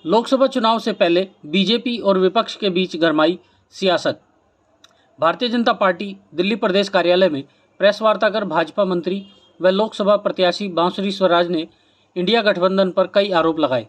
लोकसभा चुनाव से पहले बीजेपी और विपक्ष के बीच गरमाई सियासत। भारतीय जनता पार्टी दिल्ली प्रदेश कार्यालय में प्रेस वार्ता कर भाजपा मंत्री व लोकसभा प्रत्याशी बांसुरी स्वराज ने इंडिया गठबंधन पर कई आरोप लगाए।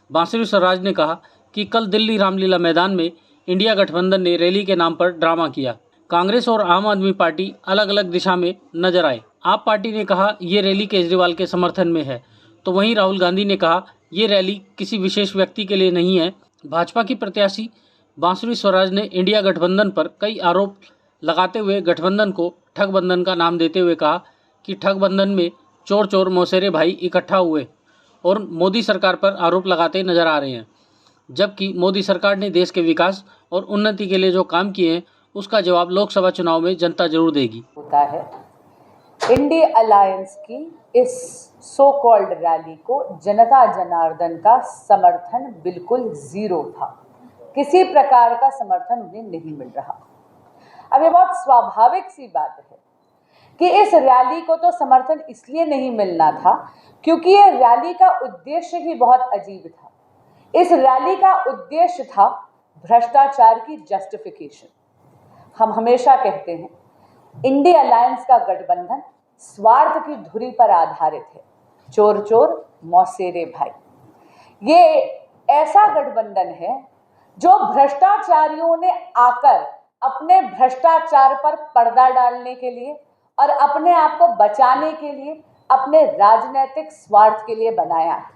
बांसुरी स्वराज ने कहा कि कल दिल्ली रामलीला मैदान में इंडिया गठबंधन ने रैली के नाम पर ड्रामा किया। कांग्रेस और आम आदमी पार्टी अलग अलग दिशा में नजर आए। आप पार्टी ने कहा ये रैली केजरीवाल के समर्थन में है, तो वहीं राहुल गांधी ने कहा ये रैली किसी विशेष व्यक्ति के लिए नहीं है। भाजपा की प्रत्याशी बांसुरी स्वराज ने इंडिया गठबंधन पर कई आरोप लगाते हुए गठबंधन को ठगबंधन का नाम देते हुए कहा कि ठगबंधन में चोर चोर मौसेरे भाई इकट्ठा हुए और मोदी सरकार पर आरोप लगाते नजर आ रहे हैं, जबकि मोदी सरकार ने देश के विकास और उन्नति के लिए जो काम किए हैं उसका जवाब लोकसभा चुनाव में जनता जरूर देगी। होता है इंडिया अलायंस की इस सो कॉल्ड रैली को जनता जनार्दन का समर्थन बिल्कुल जीरो था। किसी प्रकार का समर्थन उन्हें नहीं मिल रहा। अब ये बहुत स्वाभाविक सी बात है कि इस रैली को तो समर्थन इसलिए नहीं मिलना था क्योंकि ये रैली का उद्देश्य ही बहुत अजीब था। इस रैली का उद्देश्य था भ्रष्टाचार की जस्टिफिकेशन। हम हमेशा कहते हैं इंडिया अलायंस का गठबंधन स्वार्थ की धुरी पर आधारित है। चोर चोर मौसेरे भाई, ये ऐसा गठबंधन है जो भ्रष्टाचारियों ने आकर अपने भ्रष्टाचार पर पर्दा डालने के लिए और अपने आप को बचाने के लिए अपने राजनीतिक स्वार्थ के लिए बनाया है।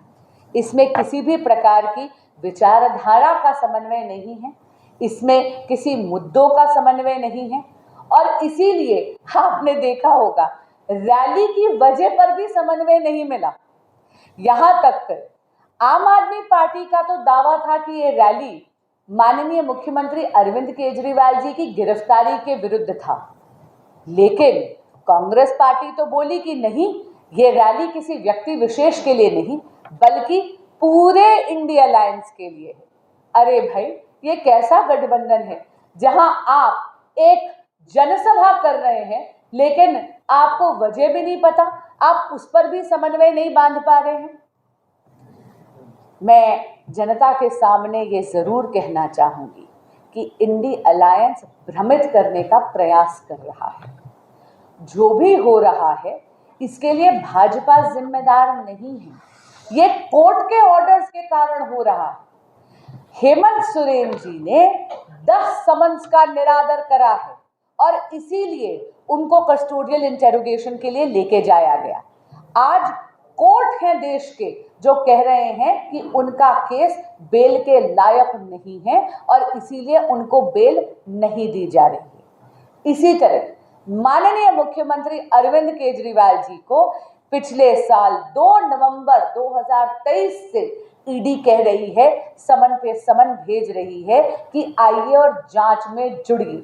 इसमें किसी भी प्रकार की विचारधारा का समन्वय नहीं है, इसमें किसी मुद्दों का समन्वय नहीं है और इसीलिए आपने देखा होगा रैली की वजह पर भी समन्वय नहीं मिला। यहां तक आम आदमी पार्टी का तो दावा था कि ये रैली माननीय मुख्यमंत्री अरविंद केजरीवाल जी की गिरफ्तारी के विरुद्ध था, लेकिन कांग्रेस पार्टी तो बोली कि नहीं, ये रैली किसी व्यक्ति विशेष के लिए नहीं बल्कि पूरे इंडिया अलायंस के लिए है। अरे भाई, ये कैसा गठबंधन है जहां आप एक जनसभा कर रहे हैं लेकिन आपको वजह भी नहीं पता, आप उस पर भी समन्वय नहीं बांध पा रहे हैं। मैं जनता के सामने ये जरूर कहना चाहूंगी कि इंडिया अलायंस भ्रमित करने का प्रयास कर रहा है। जो भी हो रहा है इसके लिए भाजपा जिम्मेदार नहीं है, ये कोर्ट के ऑर्डर्स के कारण हो रहा है। हेमंत सोरेन जी ने 10 समन्स का निरादर करा है और इसीलिए उनको कस्टोडियल इंटेरोगेशन के लिए लेके जाया गया। आज कोर्ट है देश के जो कह रहे हैं कि उनका केस बेल के लायक नहीं है और इसीलिए उनको बेल नहीं दी जा रही है। इसी तरह माननीय मुख्यमंत्री अरविंद केजरीवाल जी को पिछले साल 2 नवंबर 2023 से ईडी कह रही है, समन पे समन भेज रही है कि आइए और जांच में जुड़िए,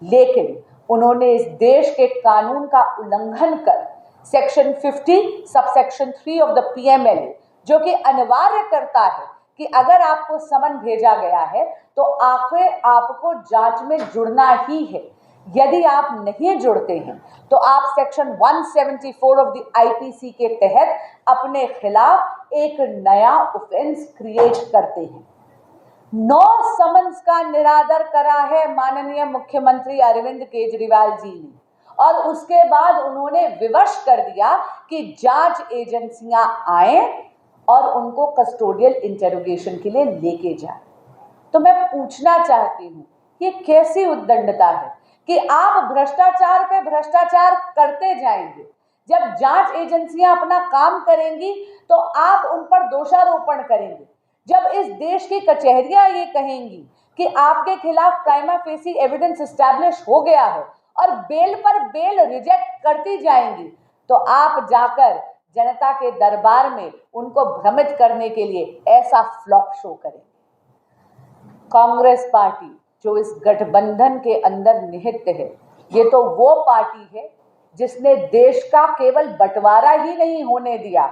लेकिन उन्होंने इस देश के कानून का उल्लंघन कर section 50 subsection 3 of the PMLA, जो कि अनिवार्य करता है कि अगर आपको समन भेजा गया है तो आपको जांच में जुड़ना ही है। यदि आप नहीं जुड़ते हैं तो आप सेक्शन 174 ऑफ द आईपीसी के तहत अपने खिलाफ एक नया ऑफेंस क्रिएट करते हैं। 9 समन्स का निरादर करा है माननीय मुख्यमंत्री अरविंद केजरीवाल जी ने और उसके बाद उन्होंने विवश कर दिया कि जांच एजेंसियां आए और उनको कस्टोडियल इंटेरोगेशन के लिए लेके जाए। तो मैं पूछना चाहती हूं, ये कैसी उद्दंडता है कि आप भ्रष्टाचार पे भ्रष्टाचार करते जाएंगे, जब जांच एजेंसियां अपना काम करेंगी तो आप उन पर दोषारोपण करेंगे। जब इस देश की कचहरियां ये कहेंगी कि आपके खिलाफ प्राइमा फेसी एविडेंस एस्टैब्लिश हो गया है और बेल पर बेल रिजेक्ट करती जाएंगी, तो आप जाकर जनता के दरबार में उनको भ्रमित करने के लिए ऐसा फ्लॉप शो करेंगे। कांग्रेस पार्टी जो इस गठबंधन के अंदर निहित है, ये तो वो पार्टी है जिसने देश का केवल बंटवारा ही नहीं होने दिया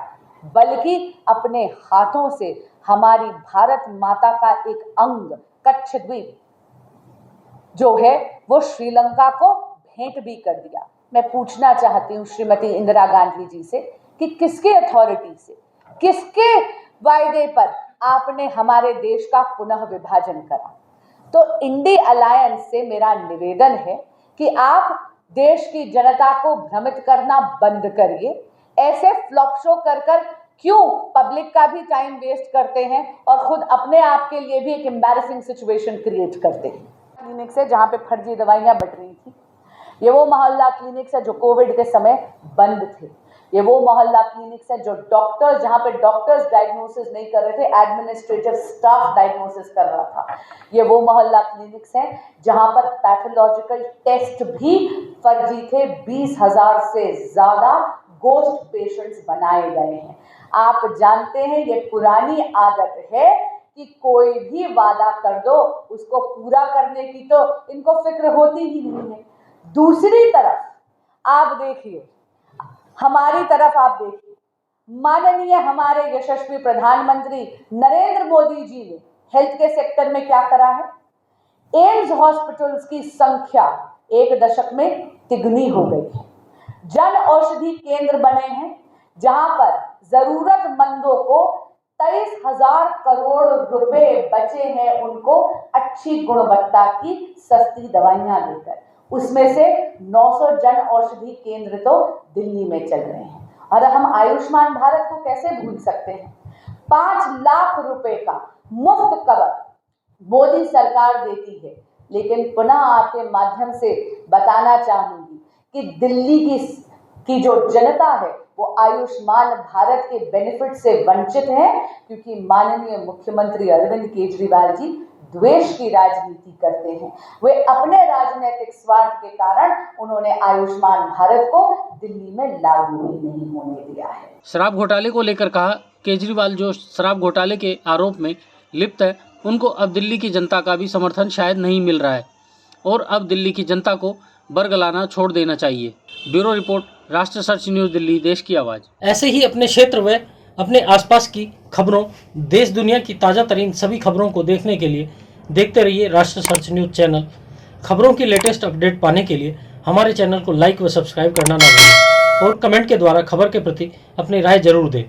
बल्कि अपने हाथों से हमारी भारत माता का एक अंग कच्छ द्वीप जो है वो श्रीलंका को भेंट भी कर दिया। मैं पूछना चाहती हूँ श्रीमती इंदिरा गांधी जी से कि किसके अथॉरिटी से, किसके वायदे पर आपने हमारे देश का पुनः विभाजन करा। तो इंडी अलायंस से मेरा निवेदन है कि आप देश की जनता को भ्रमित करना बंद करिए। ऐसे फ्लॉप शो कर क्यों पब्लिक का भी टाइम वेस्ट करते हैं और खुद अपने आप के लिए भी एक एम्बैरेसिंग सिचुएशन क्रिएट करते हैं। क्लिनिक्स है जहां पे फर्जी दवाइयां बट रही थी, ये वो मोहल्ला क्लिनिक्स है जो कोविड के समय बंद थे, ये वो मोहल्ला क्लिनिक्स है जो डॉक्टर्स, जहां पे डॉक्टर्स डायग्नोसिस नहीं कर रहे थे, एडमिनिस्ट्रेटिव स्टाफ डायग्नोसिस कर रहा था। ये वो मोहल्ला क्लिनिक्स हैं जहां पर पैथोलॉजिकल टेस्ट भी फर्जी थे। 20,000 से ज्यादा गोस्ट पेशेंट्स बनाए गए हैं। आप जानते हैं ये पुरानी आदत है कि कोई भी वादा कर दो उसको पूरा करने की तो इनको फिक्र होती ही नहीं है। दूसरी तरफ आप देखिए, हमारी तरफ आप देखिए, माननीय हमारे यशस्वी प्रधानमंत्री नरेंद्र मोदी जी ने हेल्थ के सेक्टर में क्या करा है। एम्स हॉस्पिटल्स की संख्या 1 दशक में तिगुनी हो गई है। जन औषधि केंद्र बने हैं जहां पर जरूरतमंदों को 23,000 करोड़ रुपए बचे हैं उनको अच्छी गुणवत्ता की सस्ती दवाइयां देकर। उसमें से 900 जन औषधि केंद्र तो दिल्ली में चल रहे हैं। और हम आयुष्मान भारत को कैसे भूल सकते हैं। 5 लाख रुपए का मुफ्त कवर मोदी सरकार देती है, लेकिन पुनः आपके माध्यम से बताना चाहूंगी कि दिल्ली की जो जनता है वो आयुष्मान भारत के बेनिफिट से वंचित है, क्योंकि माननीय मुख्यमंत्री अरविंद केजरीवाल जी द्वेष की राजनीति करते हैं। वे अपने राजनीतिक स्वार्थ के कारण उन्होंने आयुष्मान भारत को दिल्ली में लागू ही नहीं होने दिया है। शराब घोटाले को लेकर कहा, केजरीवाल जो शराब घोटाले के आरोप में लिप्त है उनको अब दिल्ली की जनता का भी समर्थन शायद नहीं मिल रहा है और अब दिल्ली की जनता को बरगलाना छोड़ देना चाहिए। ब्यूरो रिपोर्ट, राष्ट्र सर्च न्यूज़ दिल्ली, देश की आवाज़। ऐसे ही अपने क्षेत्र व अपने आसपास की खबरों, देश दुनिया की ताज़ा तरीन सभी खबरों को देखने के लिए देखते रहिए राष्ट्र सर्च न्यूज़ चैनल। खबरों की लेटेस्ट अपडेट पाने के लिए हमारे चैनल को लाइक व सब्सक्राइब करना ना भूलें और कमेंट के द्वारा खबर के प्रति अपनी राय जरूर दें।